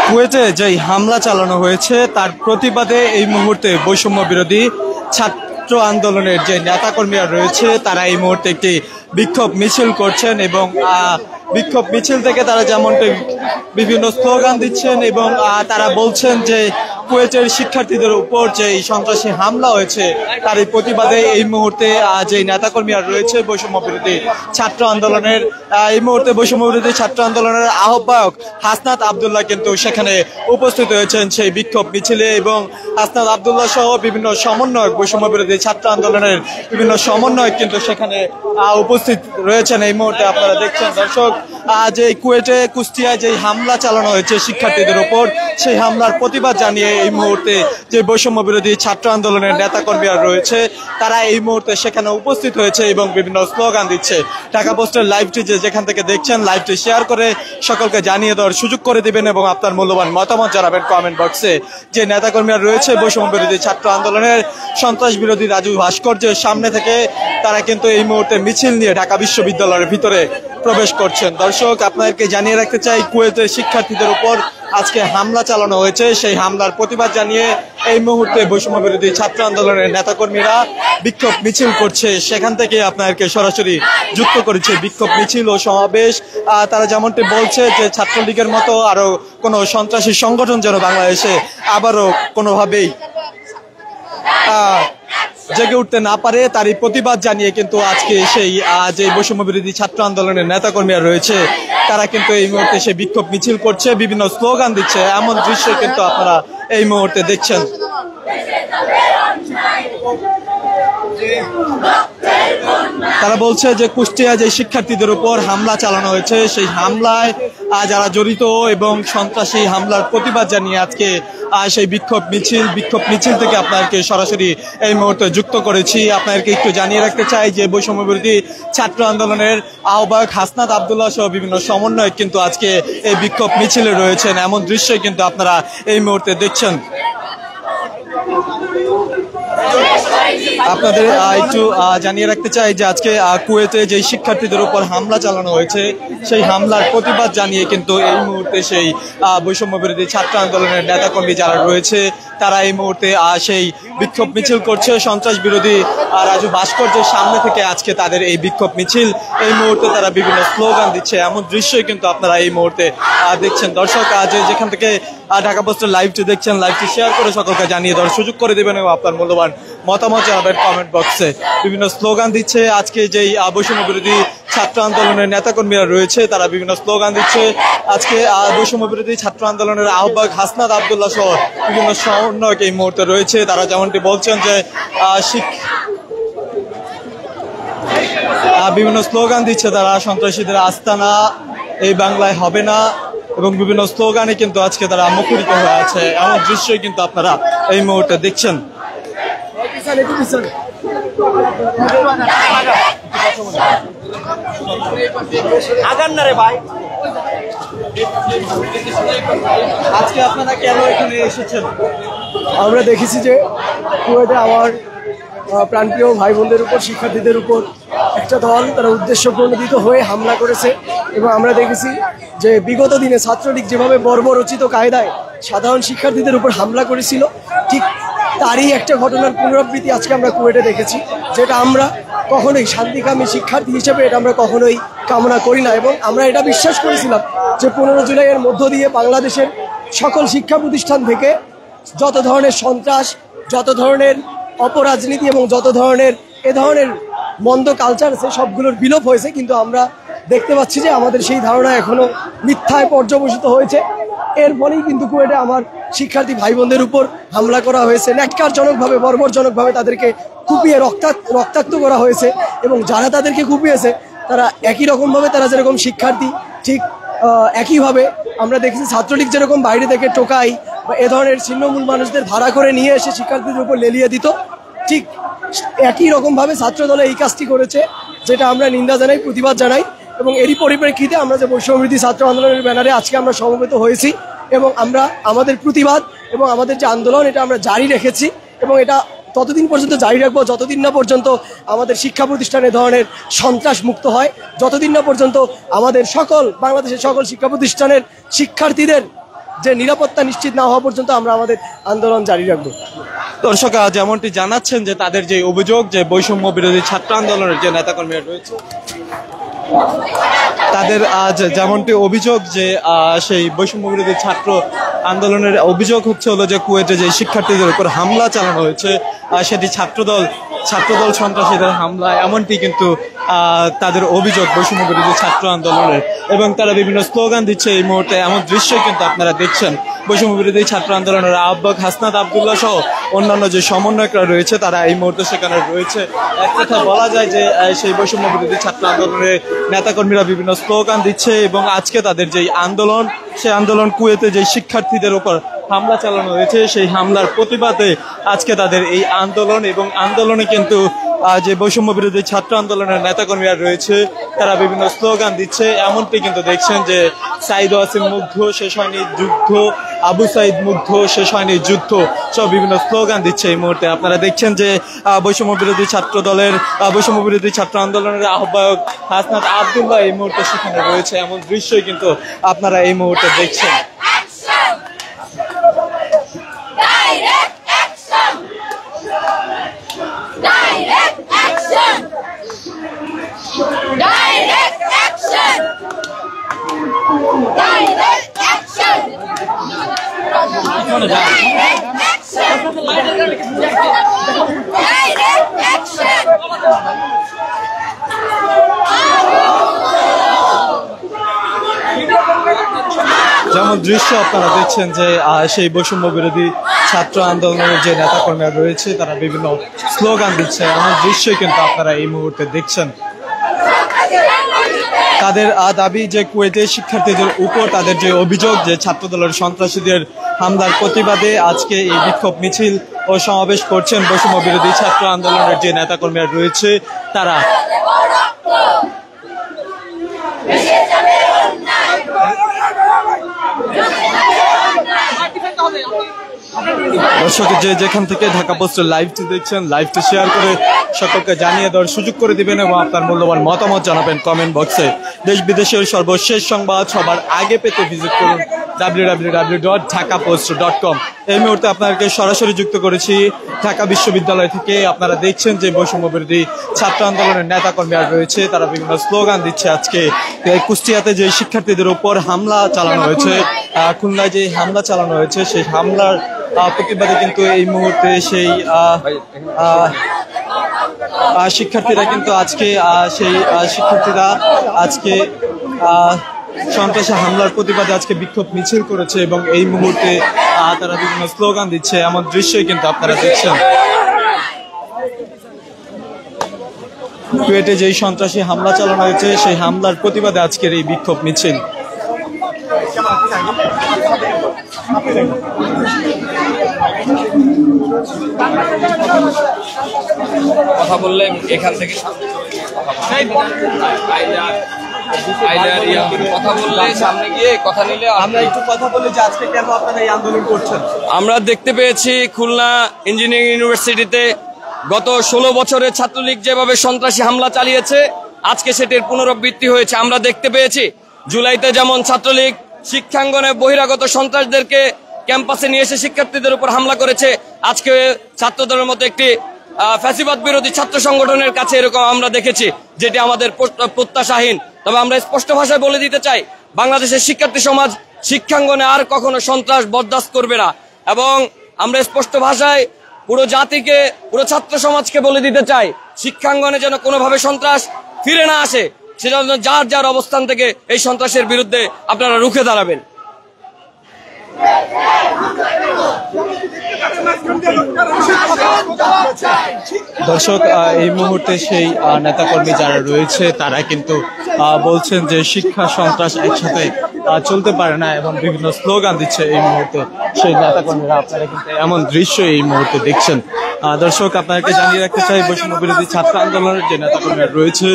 কুয়েতে যে হামলা চালানো হয়েছে তার প্রতিবাদে এই মুহূর্তে বৈষম্য বিরোধী ছাত্র আন্দোলনের যে নেতাকর্মীরা রয়েছে তারা এই মুহূর্তে একটি বিক্ষোভ মিছিল করছেন এবং বিক্ষোভ মিছিল থেকে তারা যেমনটি বিভিন্ন স্লোগান দিচ্ছেন এবং তারা বলছেন যে কুয়েতের শিক্ষার্থীদের উপর যে সন্ত্রাসী হামলা হয়েছে তার প্রতিবাদে এই মুহূর্তে যে নেতাকর্মীরা রয়েছে বৈষম্য বিরোধী ছাত্র আন্দোলনের এই মুহূর্তে বৈষম্য বিরোধী ছাত্র আন্দোলনের আহ্বায়ক হাসনাত আবদুল্লাহ কিন্তু সেখানে উপস্থিত হয়েছেন সেই বিক্ষোভ মিছিলে এবং হাসনাত আবদুল্লাহ সহ বিভিন্ন সমন্বয়ক বৈষম্য বিরোধী ছাত্র আন্দোলনের বিভিন্ন সমন্বয়ক কিন্তু সেখানে উপস্থিত রয়েছেন এই মুহূর্তে আপনারা দেখছেন দর্শক যে কুয়েটে কুষ্টিয়ায় যে হামলা চালানো হয়েছে শিক্ষার্থীদের উপর সেই হামলার প্রতিবাদ জানিয়ে এই মুহূর্তে যে বৈষম্য বিরোধী ছাত্র আন্দোলনের নেতাকর্মীরা রয়েছে তারা এই মুহূর্তে সেখানে উপস্থিত হয়েছে এবং বিভিন্ন স্লোগান দিচ্ছে। ঢাকা পোস্টের লাইভটি যেখান থেকে দেখছেন লাইভটি শেয়ার করে সকলকে জানিয়ে দেওয়ার সুযোগ করে দিবেন এবং আপনার মূল্যবান মতামত জানাবেন কমেন্ট বক্সে। যে নেতাকর্মীরা রয়েছে বৈষম্য বিরোধী ছাত্র আন্দোলনের সন্ত্রাস বিরোধী রাজু ভাস্কর্যের সামনে থেকে তারা কিন্তু এই মুহূর্তে মিছিল নিয়ে ঢাকা বিশ্ববিদ্যালয়ের ভিতরে প্রবেশ করছেন। দর্শক আপনাদেরকে জানিয়ে রাখতে চাই কুয়েতের শিক্ষার্থীদের উপর আজকে হামলা চালানো হয়েছে সেই হামলার প্রতিবাদ জানিয়ে এই মুহূর্তে বৈষম্য বিরোধী ছাত্র আন্দোলনের নেতাকর্মীরা বিক্ষোভ মিছিল করছে সেখান থেকে আপনাদেরকে সরাসরি যুক্ত করেছে বিক্ষোভ মিছিল ও সমাবেশ। তারা যেমনটি বলছে যে ছাত্রলীগের মতো আরো কোনো সন্ত্রাসী সংগঠন যেন বাংলাদেশে আবারও কোনোভাবেই জেগে উঠতে না পারে তারই প্রতিবাদ জানিয়ে কিন্তু আজকে সেই যে বৈষম্য বিরোধী ছাত্র আন্দোলনের নেতাকর্মীরা রয়েছে তারা কিন্তু এই মুহূর্তে সে বিক্ষোভ মিছিল করছে বিভিন্ন স্লোগান দিচ্ছে এমন দৃশ্য কিন্তু আপনারা এই মুহূর্তে দেখছেন। তারা বলছে যে কুষ্টিয়া যে শিক্ষার্থীদের উপর হামলা চালানো হয়েছে সেই হামলায় যারা জড়িত এবং সন্ত্রাসী হামলার প্রতিবাদ জানিয়ে আজকে সেই বিক্ষোভ মিছিল থেকে আপনাদেরকে সরাসরি এই মুহূর্তে যুক্ত করেছি। আপনাদেরকে একটু জানিয়ে রাখতে চাই যে বৈষম্য বিরোধী ছাত্র আন্দোলনের আহ্বায়ক হাসনাত আবদুল্লাহ সহ বিভিন্ন সমন্বয়ক কিন্তু আজকে এই বিক্ষোভ মিছিলে রয়েছেন এমন দৃশ্যই কিন্তু আপনারা এই মুহূর্তে দেখছেন। আপনাদের একটু জানিয়ে রাখতে চাই যে আজকে কুয়েতে যে শিক্ষার্থীদের উপর হামলা চালানো হয়েছে সেই হামলার প্রতিবাদ জানিয়ে কিন্তু এই মুহূর্তে সেই বৈষম্য বিরোধী ছাত্র আন্দোলনের নেতাকর্মী যারা রয়েছে তারা এই মুহূর্তে সেই বিক্ষোভ মিছিল করছে সন্ত্রাস বিরোধী রাজু ভাস্কর্যের সামনে থেকে আজকে তাদের এই বিক্ষোভ মিছিল এই মুহূর্তে তারা বিভিন্ন স্লোগান দিচ্ছে এমন দৃশ্যই কিন্তু আপনারা এই মুহূর্তে দেখছেন। দর্শক যেখান থেকে ঢাকা পোস্টের লাইভটি দেখছেন লাইভটি শেয়ার করে সকলকে জানিয়ে দেওয়ার সুযোগ করে দেবেন এবং আপনার মূল্যবান মতামত জানাবেন কমেন্ট বক্সে। বিভিন্ন স্লোগান দিচ্ছে আজকে যেই বৈষম্য বিরোধী ছাত্র আন্দোলনের নেতাকর্মীরা রয়েছে তারা বিভিন্ন স্লোগান দিচ্ছে আজকে বৈষম্য বিরোধী ছাত্র আন্দোলনের আহ্বায়ক হাসনাত আবদুল্লাহ সহ বিভিন্ন সমন্বয়ক এই মুহূর্তে রয়েছে তারা যেমনটি বলছেন যে বিভিন্ন স্লোগান দিচ্ছে তারা সন্ত্রাসীদের আস্তানা এই বাংলায় হবে না এবং বিভিন্ন স্লোগানে কিন্তু আজকে তারা মুখরিত হয়ে আছে এমন দৃশ্যই কিন্তু আপনারা এই মুহূর্তে দেখছেন। আজকে আপনারা কেন এখানে এসেছেন? আমরা দেখেছি যে কুয়েটে আমার প্রাণপ্রিয় ভাই বোনদের উপর শিক্ষার্থীদের উপর একটা দল তারা উদ্দেশ্য প্রণোদিত হয়ে হামলা করেছে এবং আমরা দেখেছি যে বিগত দিনে ছাত্রলীগ যেভাবে বর্বরচিত কায়দায় সাধারণ শিক্ষার্থীদের উপর হামলা করেছিল ঠিক তারই একটা ঘটনার পুনরাবৃত্তি আজকে আমরা কুয়েটে দেখেছি যেটা আমরা কখনোই শান্তিকামী শিক্ষার্থী হিসেবে এটা আমরা কখনোই কামনা করি না এবং আমরা এটা বিশ্বাস করেছিলাম যে 15 জুলাইয়ের মধ্য দিয়ে বাংলাদেশের সকল শিক্ষা প্রতিষ্ঠান থেকে যত ধরনের সন্ত্রাস যত ধরনের অপরাজনীতি এবং যত ধরনের এ ধরনের মন্দ কালচার আছে সবগুলোর বিলোপ হয়েছে কিন্তু আমরা দেখতে পাচ্ছি যে আমাদের সেই ধারণা এখনো মিথ্যায় পর্যবসিত হয়েছে। এর ফলেই কিন্তু কুয়েটে আমার শিক্ষার্থী ভাই বোনদের উপর হামলা করা হয়েছে ন্যাক্কারজনকভাবে বর্বরজনকভাবে তাদেরকে কুপিয়ে রক্তাক্ত করা হয়েছে এবং যারা তাদেরকে কুপিয়েছে তারা একই রকমভাবে তারা যেরকম শিক্ষার্থী ঠিক একইভাবে আমরা দেখেছি ছাত্রলীগ যেরকম বাইরে থেকে টোকাই বা এ ধরনের ছিন্নমূল মানুষদের ভাড়া করে নিয়ে এসে শিক্ষার্থীদের উপর লেলিয়ে দিত ঠিক একই রকমভাবে ছাত্রদলে এই কাজটি করেছে যেটা আমরা নিন্দা জানাই প্রতিবাদ জানাই এবং এরই পরিপ্রেক্ষিতে আমরা যে বৈষম্য বিরোধী ছাত্র আন্দোলনের ব্যানারে আজকে আমরা সমবেত হয়েছি এবং আমরা আমাদের প্রতিবাদ এবং আমাদের যে আন্দোলন এটা আমরা জারি রেখেছি এবং এটা ততদিন পর্যন্ত জারি রাখবো যতদিন না পর্যন্ত আমাদের শিক্ষা প্রতিষ্ঠানে ধরনের সন্ত্রাস মুক্ত হয়, যতদিন না পর্যন্ত আমাদের বাংলাদেশের সকল শিক্ষা প্রতিষ্ঠানের শিক্ষার্থীদের যে নিরাপত্তা নিশ্চিত না হওয়া পর্যন্ত আমরা আমাদের আন্দোলন জারি রাখবো। দর্শক যেমনটি জানাচ্ছেন যে তাদের যে অভিযোগ যে বৈষম্য বিরোধী ছাত্র আন্দোলনের যে নেতাকর্মীরা রয়েছে তাদের আজ যেমনটি অভিযোগ যে সেই বৈষম্য বিরোধী ছাত্র আন্দোলনের অভিযোগ হলো যে কুয়েটে যে শিক্ষার্থীদের উপর হামলা চালানো হয়েছে সেটি ছাত্রদল সন্ত্রাসীদের হামলা, এমনটি কিন্তু তাদের অভিযোগ বৈষম্য বিরোধী ছাত্র আন্দোলনের, এবং তারা বিভিন্ন স্লোগান দিচ্ছে এই মুহূর্তে। এমন দৃশ্যই কিন্তু আপনারা দেখছেন। বৈষম্য বিরোধী ছাত্র আন্দোলনের আহ্বায়ক হাসনাত আবদুল্লাহ সহ অন্যান্য যে সমন্বয়করা রয়েছে তারা এই মুহূর্তে সেখানে রয়েছে। এক কথা বলা যায় যে সেই বৈষম্য বিরোধী ছাত্র আন্দোলনের নেতাকর্মীরা বিভিন্ন স্লোগান দিচ্ছে এবং আজকে তাদের যে আন্দোলন, সেই আন্দোলন কুয়েতে যে শিক্ষার্থীদের উপর হামলা চালানো হয়েছে সেই হামলার প্রতিবাদে আজকে তাদের এই আন্দোলন, এবং আন্দোলনে কিন্তু যে বৈষম্য বিরোধী ছাত্র আন্দোলনের নেতাকর্মীরা রয়েছে তারা বিভিন্ন স্লোগান দিচ্ছে। এমনটি কিন্তু দেখছেন যে সাইদ ওয়াসিম মুগ্ধ, শেষ হয়নি যুদ্ধ, আবু সাইদ মুগ্ধ, শেষ হয়নি যুদ্ধ, সব বিভিন্ন স্লোগান দিচ্ছে এই মুহূর্তে। আপনারা দেখছেন যে বৈষম্য বিরোধী ছাত্র আন্দোলনের আহ্বায়ক হাসনাত আবদুল্লাহ এই মুহূর্তে সেখানে রয়েছে। এমন দৃশ্যই কিন্তু আপনারা এই মুহূর্তে দেখছেন। যেমন দৃশ্য আপনারা দেখছেন যে সেই বৈষম্য বিরোধী ছাত্র আন্দোলনের যে নেতাকর্মীরা রয়েছে তারা বিভিন্ন স্লোগান দিচ্ছে। এমন দৃশ্যই কিন্তু আপনারা এই মুহূর্তে দেখছেন। তাদের দাবি যে কুয়েতের শিক্ষার্থীদের উপর তাদের যে অভিযোগ যে ছাত্রদলের সন্ত্রাসীদের হামলার প্রতিবাদে আজকে এই বিক্ষোভ মিছিল ও সমাবেশ করছেন বৈষম্য বিরোধী ছাত্র আন্দোলনের যে নেতাকর্মীরা রয়েছে তারা। দর্শক যেখান থেকে ঢাকা পোস্টের লাইভটি দেখছেন, লাইভটি শেয়ার করে সকলকে জানিয়ে দেওয়ার সুযোগ করে দিবেন এবং আপনার মূল্যবান মতামত জানাবেন কমেন্ট বক্সে। দেশ বিদেশের সর্বশেষ সংবাদ সবার আগে পেতে ভিজিট করুন www.dhakapost.com। এই মুহূর্তে আপনাদেরকে সরাসরি যুক্ত করেছি ঢাকা বিশ্ববিদ্যালয় থেকে। আপনারা দেখছেন যে বৈষম্য বিরোধী ছাত্র আন্দোলনের নেতাকর্মীরা রয়েছে তারা বিভিন্ন স্লোগান দিচ্ছে। আজকে কুষ্টিয়াতে যে শিক্ষার্থীদের উপর হামলা চালানো হয়েছে, খুলনায় যে হামলা চালানো হয়েছে সেই হামলার প্রতিবাদে কিন্তু এই মুহূর্তে সেই শিক্ষার্থীরা কিন্তু আজকে সন্ত্রাসী হামলার প্রতিবাদে আজকে বিক্ষোভ মিছিল করেছে এবং এই মুহূর্তে তারা বিভিন্ন স্লোগান দিচ্ছে। এমন দৃশ্যই কিন্তু আপনারা দেখছেন। কুয়েটে যেই সন্ত্রাসী হামলা চালানো হয়েছে সেই হামলার প্রতিবাদে আজকের এই বিক্ষোভ মিছিল। কথা বললে এখান থেকে কথা বললে সামনে গিয়ে কথা নিলে আমরা একটু কথা বলি যে আজকে কেন আপনারা এই আন্দোলন করছেন। আমরা দেখতে পেয়েছি খুলনা ইঞ্জিনিয়ারিং ইউনিভার্সিটিতে গত 16 বছরে ছাত্রলীগ যেভাবে সন্ত্রাসী হামলা চালিয়েছে আজকে সেটির পুনরাবৃত্তি হয়েছে। আমরা দেখতে পেয়েছি জুলাইতে যেমন ছাত্রলীগ শিক্ষাঙ্গনে বহিরাগত সন্ত্রাসদেরকে ক্যাম্পাসে নিয়ে এসে শিক্ষার্থীদের উপর হামলা করেছে, আজকে ছাত্রদলের মতো একটি ফ্যাসিবাদ বিরোধী ছাত্র সংগঠনের কাছে এরকম আমরা দেখেছি, যেটি আমাদের প্রত্যাশাহীন। তবে আমরা স্পষ্ট ভাষায় বলে দিতে চাই বাংলাদেশের শিক্ষার্থী সমাজ শিক্ষাঙ্গনে আর কখনো সন্ত্রাস বরদাস্ত করবে না, এবং আমরা স্পষ্ট ভাষায় পুরো জাতিকে পুরো ছাত্র সমাজকে বলে দিতে চাই শিক্ষাঙ্গনে যেন কোনোভাবে সন্ত্রাস ফিরে না আসে, সেজন্য যার যার অবস্থান থেকে এই সন্ত্রাসের বিরুদ্ধে আপনারা রুখে দাঁড়াবেন। দর্শক এই মুহূর্তে সেই নেতাকর্মী যারা রয়েছে তারা কিন্তু বলছেন যে শিক্ষা সন্ত্রাস একসাথে চলতে পারে না এবং বিভিন্ন স্লোগান দিচ্ছে এই মুহূর্তে সেই নেতাকর্মীরা। আপনারা কিন্তু এমন দৃশ্য এই মুহূর্তে দেখছেন। দর্শক আপনাদেরকে জানিয়ে রাখতে চাই বৈষম্য বিরোধী ছাত্র আন্দোলনের যে নেতাকর্মীরা রয়েছে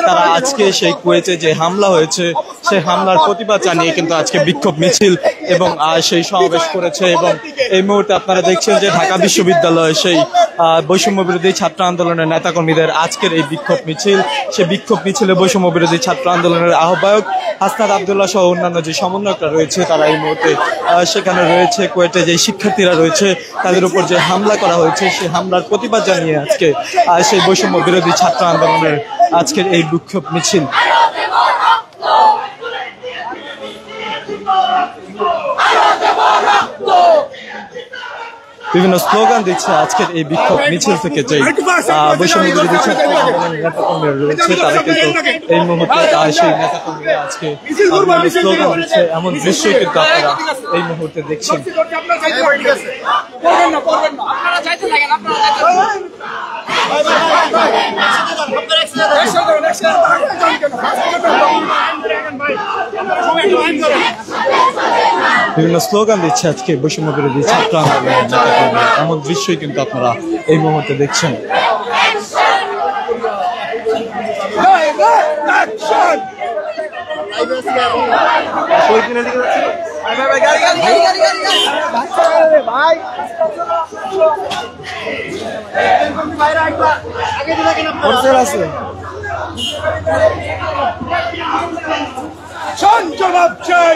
তারা আজকে সেই কুয়েতে যে হামলা হয়েছে সেই হামলার প্রতিবাদ জানিয়ে কিন্তু আজকে বিক্ষোভ মিছিল এবং সেই সমাবেশ করেছে। এবং এই মুহূর্তে আপনারা দেখছেন যে ঢাকা বিশ্ববিদ্যালয়ে সেই বৈষম্য বিরোধী ছাত্র আন্দোলনের নেতাকর্মীদের আজকের এই বিক্ষোভ মিছিল, সেই বিক্ষোভ মিছিলে বৈষম্য বিরোধী ছাত্র আন্দোলনের আহ্বায়ক হাসনাত আব্দুল্লাহ সহ অন্যান্য যে সমন্বয়করা রয়েছে তারা এই মুহূর্তে সেখানে রয়েছে। কুয়েটে যে শিক্ষার্থীরা রয়েছে তাদের উপর যে হামলা করা হয়েছে সেই হামলার প্রতিবাদ জানিয়ে আজকে সেই বৈষম্য বিরোধী ছাত্র আন্দোলনের আজকের এই বিক্ষোভ মিছিল। বিভিন্ন স্লোগান দিচ্ছে আজকের এই বিক্ষোভ মিছিল থেকে যে বৈষম্য বিরোধী ছাত্র আন্দোলনের নেতাকর্মীরা রয়েছে তারা কিন্তু এই মুহূর্তে সেই নেতাকর্মীরা আজকে স্লোগান দিচ্ছে, এমন দৃশ্য কিন্তু আপনারা এই মুহূর্তে দেখছেন। বিভিন্ন স্লোগান দিচ্ছে আজকে বৈষম্য বিরোধী ছাত্র আন্দোলনের নেতাকর্মীরা, এমন দৃশ্যই কিন্তু আপনারা এই মুহূর্তে দেখছেন। জবাব চাই।